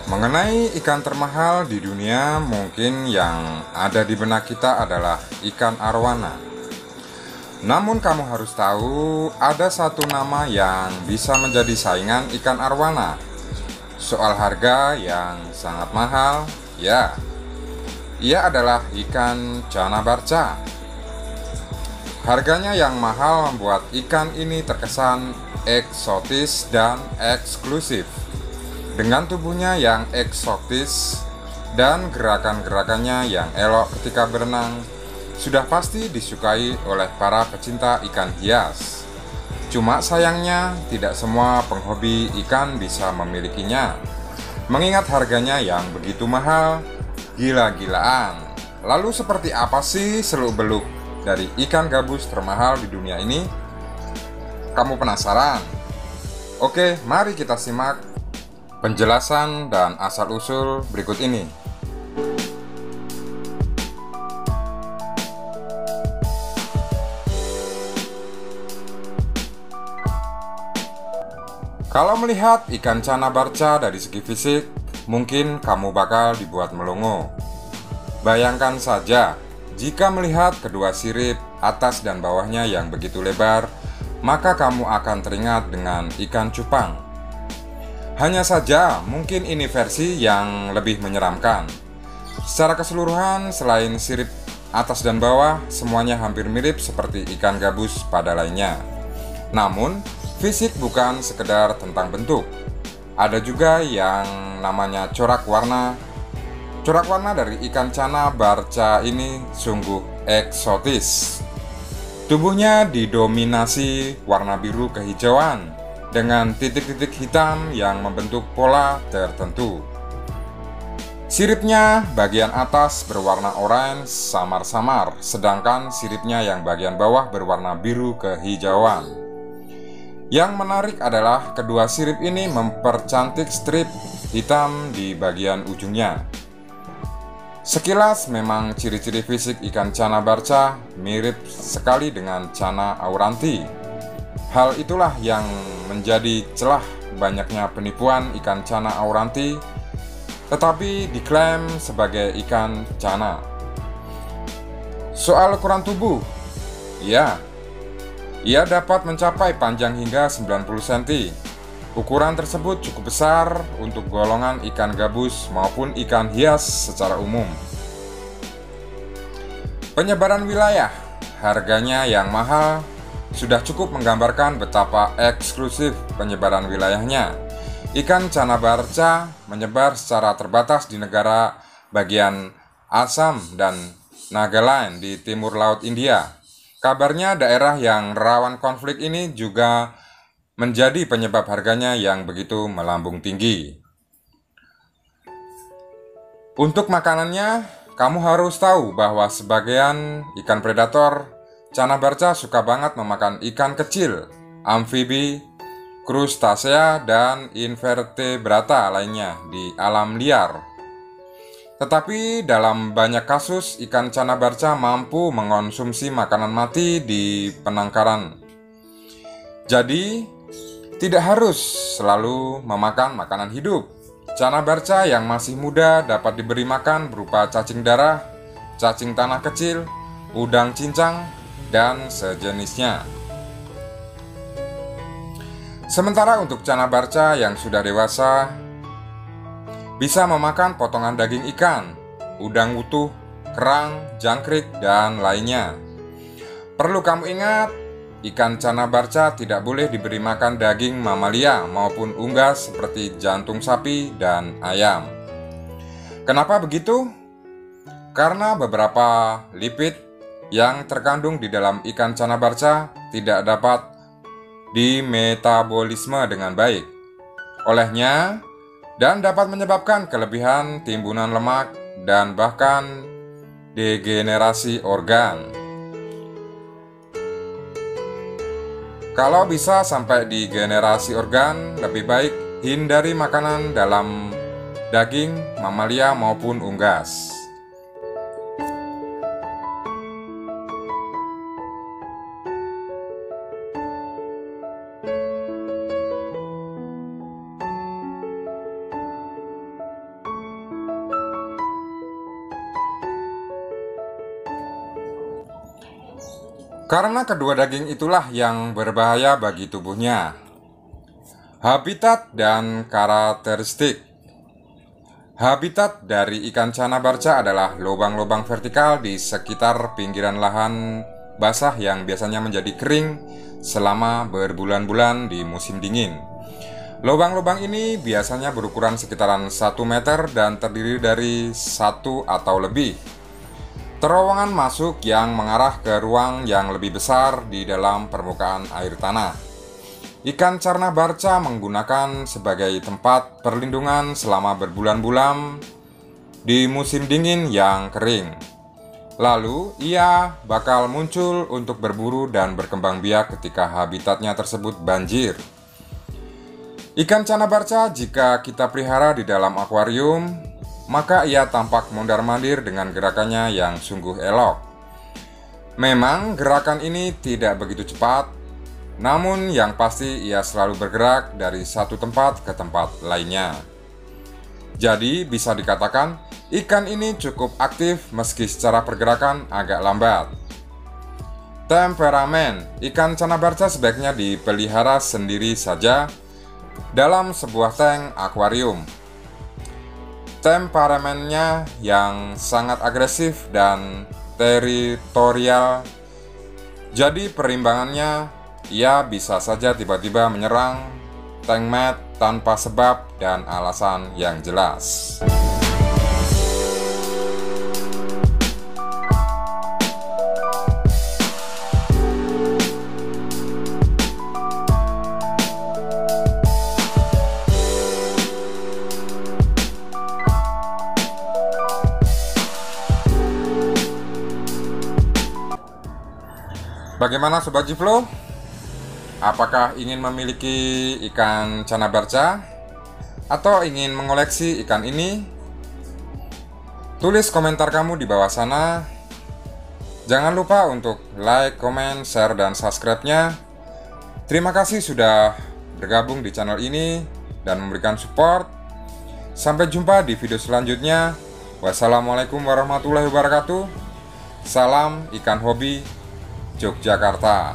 Mengenai ikan termahal di dunia, mungkin yang ada di benak kita adalah ikan arwana. Namun kamu harus tahu, ada satu nama yang bisa menjadi saingan ikan arwana. Soal harga yang sangat mahal, ya, ia adalah ikan cana barca. Harganya yang mahal membuat ikan ini terkesan eksotis dan eksklusif. Dengan tubuhnya yang eksotis dan gerakan-gerakannya yang elok ketika berenang, sudah pasti disukai oleh para pecinta ikan hias. Cuma sayangnya, tidak semua penghobi ikan bisa memilikinya. Mengingat harganya yang begitu mahal, gila-gilaan. Lalu seperti apa sih seluk-beluk dari ikan gabus termahal di dunia ini? Kamu penasaran? Oke, mari kita simak penjelasan dan asal-usul berikut ini. Kalau melihat ikan cana barca dari segi fisik, mungkin kamu bakal dibuat melongo. Bayangkan saja, jika melihat kedua sirip atas dan bawahnya yang begitu lebar, maka kamu akan teringat dengan ikan cupang. Hanya saja, mungkin ini versi yang lebih menyeramkan. Secara keseluruhan, selain sirip atas dan bawah, semuanya hampir mirip seperti ikan gabus pada lainnya. Namun, fisik bukan sekedar tentang bentuk. Ada juga yang namanya corak warna. Corak warna dari ikan cana barca ini sungguh eksotis. Tubuhnya didominasi warna biru kehijauan dengan titik-titik hitam yang membentuk pola tertentu. Siripnya bagian atas berwarna oranye samar-samar, sedangkan siripnya yang bagian bawah berwarna biru kehijauan. Yang menarik adalah kedua sirip ini mempercantik strip hitam di bagian ujungnya. Sekilas memang ciri-ciri fisik ikan cana barca mirip sekali dengan cana auranti. Hal itulah yang menjadi celah banyaknya penipuan ikan cana auranti, tetapi diklaim sebagai ikan cana. Soal ukuran tubuh, ya, ia dapat mencapai panjang hingga 90 cm. Ukuran tersebut cukup besar untuk golongan ikan gabus maupun ikan hias secara umum. Penyebaran wilayah, harganya yang mahal sudah cukup menggambarkan betapa eksklusif penyebaran wilayahnya. Ikan cana barca menyebar secara terbatas di negara bagian Assam dan Nagaland di timur laut India. Kabarnya daerah yang rawan konflik ini juga menjadi penyebab harganya yang begitu melambung tinggi. Untuk makanannya, kamu harus tahu bahwa sebagian ikan predator cana barca suka banget memakan ikan kecil, amfibi, krustasea, dan invertebrata lainnya di alam liar. Tetapi dalam banyak kasus, ikan cana barca mampu mengonsumsi makanan mati di penangkaran. Jadi, tidak harus selalu memakan makanan hidup. Cana barca yang masih muda dapat diberi makan berupa cacing darah, cacing tanah kecil, udang cincang, dan sejenisnya. Sementara untuk cana barca yang sudah dewasa bisa memakan potongan daging ikan, udang utuh, kerang, jangkrik, dan lainnya. Perlu kamu ingat, ikan cana barca tidak boleh diberi makan daging mamalia maupun unggas seperti jantung sapi dan ayam. Kenapa begitu? Karena beberapa lipid yang terkandung di dalam ikan cana barca tidak dapat dimetabolisme dengan baik olehnya dan dapat menyebabkan kelebihan timbunan lemak dan bahkan degenerasi organ. Kalau bisa sampai degenerasi organ, lebih baik hindari makanan dalam daging, mamalia maupun unggas. Karena kedua daging itulah yang berbahaya bagi tubuhnya. Habitat dan karakteristik. Habitat dari ikan cana barca adalah lubang-lubang vertikal di sekitar pinggiran lahan basah yang biasanya menjadi kering selama berbulan-bulan di musim dingin. Lubang-lubang ini biasanya berukuran sekitaran 1 meter dan terdiri dari satu atau lebih terowongan masuk yang mengarah ke ruang yang lebih besar di dalam permukaan air tanah. Ikan cana barca menggunakan sebagai tempat perlindungan selama berbulan-bulan di musim dingin yang kering. Lalu, ia bakal muncul untuk berburu dan berkembang biak ketika habitatnya tersebut banjir. Ikan cana barca jika kita pelihara di dalam akuarium, maka ia tampak mondar-mandir dengan gerakannya yang sungguh elok. Memang gerakan ini tidak begitu cepat, namun yang pasti ia selalu bergerak dari satu tempat ke tempat lainnya. Jadi bisa dikatakan ikan ini cukup aktif meski secara pergerakan agak lambat. Temperamen. Ikan cana barca sebaiknya dipelihara sendiri saja dalam sebuah tank akuarium. Temperamennya yang sangat agresif dan teritorial, jadi perimbangannya ia bisa saja tiba-tiba menyerang tankmate tanpa sebab dan alasan yang jelas. Bagaimana Sobat Gflow? Apakah ingin memiliki ikan cana barca? Atau ingin mengoleksi ikan ini? Tulis komentar kamu di bawah sana. Jangan lupa untuk like, comment, share, dan subscribe-nya. Terima kasih sudah bergabung di channel ini dan memberikan support. Sampai jumpa di video selanjutnya. Wassalamualaikum warahmatullahi wabarakatuh. Salam ikan hobi Yogyakarta.